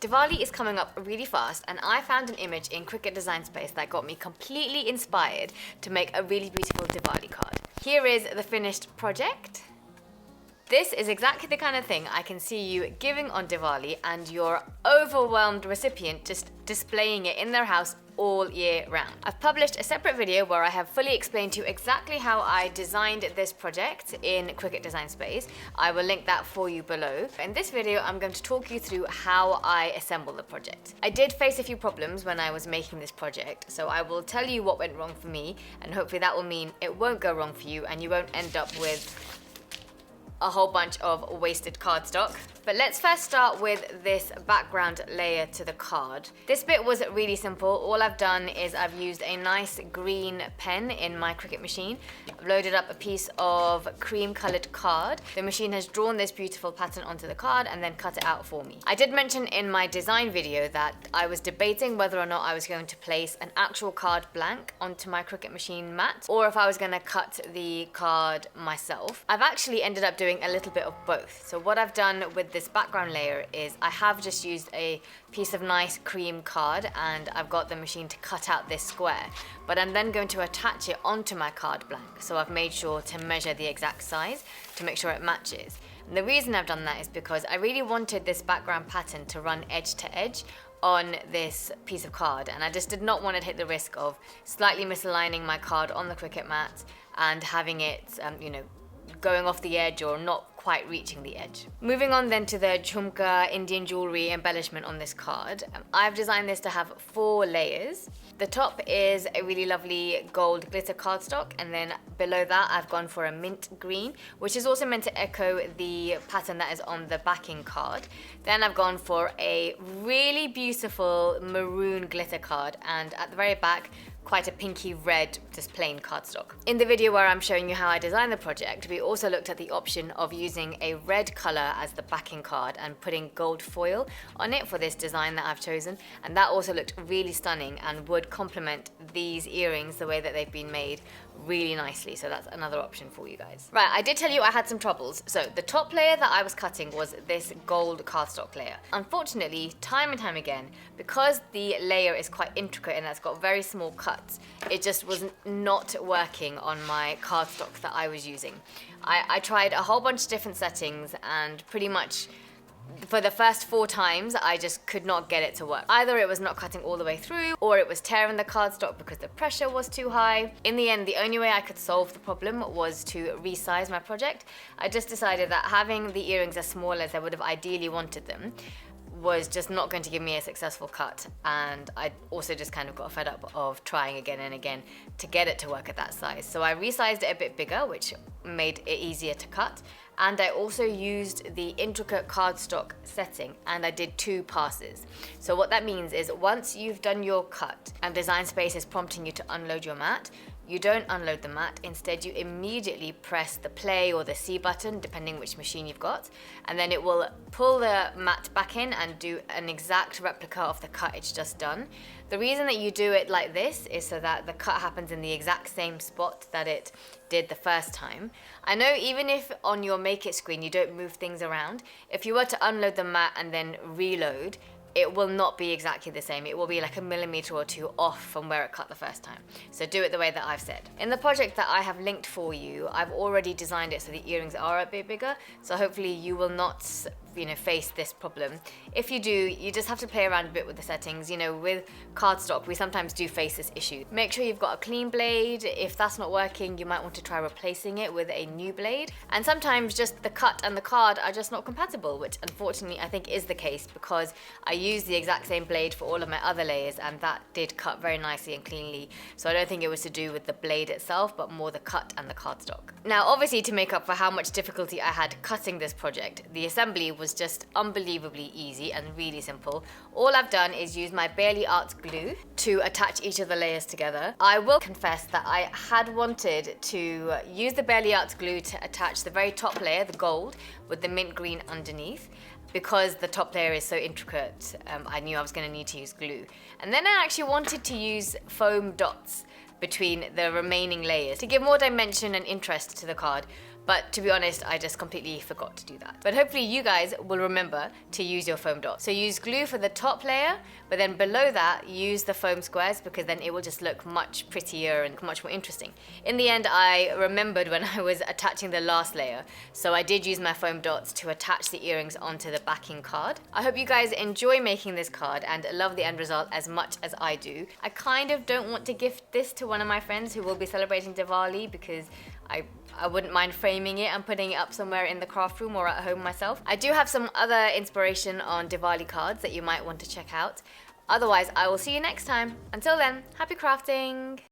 Diwali is coming up really fast, and I found an image in Cricut Design Space that got me completely inspired to make a really beautiful Diwali card. Here is the finished project. This is exactly the kind of thing I can see you giving on Diwali and your overwhelmed recipient just displaying it in their house all year round. I've published a separate video where I have fully explained to you exactly how I designed this project in Cricut Design Space. I will link that for you below. In this video, I'm going to talk you through how I assemble the project. I did face a few problems when I was making this project, so I will tell you what went wrong for me, and hopefully that will mean it won't go wrong for you and you won't end up with a whole bunch of wasted cardstock. But let's first start with this background layer to the card. This bit was really simple. All I've done is I've used a nice green pen in my Cricut machine. I've loaded up a piece of cream colored card. The machine has drawn this beautiful pattern onto the card and then cut it out for me. I did mention in my design video that I was debating whether or not I was going to place an actual card blank onto my Cricut machine mat, or if I was going to cut the card myself. I've actually ended up doing a little bit of both. So what I've done with this background layer is I have just used a piece of nice cream card and I've got the machine to cut out this square, but I'm then going to attach it onto my card blank. So I've made sure to measure the exact size to make sure it matches. And the reason I've done that is because I really wanted this background pattern to run edge to edge on this piece of card, and I just did not want to take the risk of slightly misaligning my card on the Cricut mat and having it, going off the edge or not quite reaching the edge. Moving on then to the jhumka Indian jewelry embellishment on this card. I've designed this to have 4 layers. The top is a really lovely gold glitter cardstock, and then below that I've gone for a mint green, which is also meant to echo the pattern that is on the backing card. Then I've gone for a really beautiful maroon glitter card, and at the very back quite a pinky red, just plain cardstock. In the video where I'm showing you how I designed the project, we also looked at the option of using a red color as the backing card and putting gold foil on it for this design that I've chosen, and that also looked really stunning and would complement these earrings the way that they've been made really nicely. So that's another option for you guys. Right, I did tell you I had some troubles. So the top layer that I was cutting was this gold cardstock layer. Unfortunately, time and time again, because the layer is quite intricate and it's got very small cuts, it just was not working on my cardstock that I was using. I tried a whole bunch of different settings, and pretty much for the first 4 times, I just could not get it to work. Either it was not cutting all the way through, or it was tearing the cardstock because the pressure was too high. In the end, the only way I could solve the problem was to resize my project. I just decided that having the earrings as small as I would have ideally wanted them was just not going to give me a successful cut, and I also just kind of got fed up of trying again and again to get it to work at that size. So I resized it a bit bigger, which made it easier to cut, and I also used the intricate cardstock setting, and I did 2 passes. So what that means is once you've done your cut and Design Space is prompting you to unload your mat, you don't unload the mat. Instead, you immediately press the play or the C button, depending which machine you've got, and then it will pull the mat back in and do an exact replica of the cut it's just done. The reason that you do it like this is so that the cut happens in the exact same spot that it did the first time. I know even if on your Make It screen you don't move things around, if you were to unload the mat and then reload, it will not be exactly the same. It will be like a millimeter or 2 off from where it cut the first time. So do it the way that I've said. In the project that I have linked for you, I've already designed it so the earrings are a bit bigger. So hopefully you will not face this problem. If you do, you just have to play around a bit with the settings. With cardstock, we sometimes do face this issue. Make sure you've got a clean blade. If that's not working, you might want to try replacing it with a new blade. And sometimes just the cut and the card are just not compatible, which unfortunately I think is the case, because I used the exact same blade for all of my other layers and that did cut very nicely and cleanly. So I don't think it was to do with the blade itself, but more the cut and the cardstock. Now, obviously, to make up for how much difficulty I had cutting this project, the assembly was just unbelievably easy and really simple. All I've done is use my Barely Art glue to attach each of the layers together. I will confess that I had wanted to use the Barely Art glue to attach the very top layer, the gold, with the mint green underneath. Because the top layer is so intricate, I knew I was going to need to use glue. And then I actually wanted to use foam dots between the remaining layers to give more dimension and interest to the card. but to be honest, I just completely forgot to do that. But hopefully you guys will remember to use your foam dots. So use glue for the top layer, but then below that, use the foam squares, because then it will just look much prettier and much more interesting. In the end, I remembered when I was attaching the last layer, so I did use my foam dots to attach the earrings onto the backing card. I hope you guys enjoy making this card and love the end result as much as I do. I kind of don't want to gift this to one of my friends who will be celebrating Diwali, because I wouldn't mind framing it and putting it up somewhere in the craft room or at home myself. I do have some other inspiration on Diwali cards that you might want to check out. Otherwise, I will see you next time. Until then, happy crafting!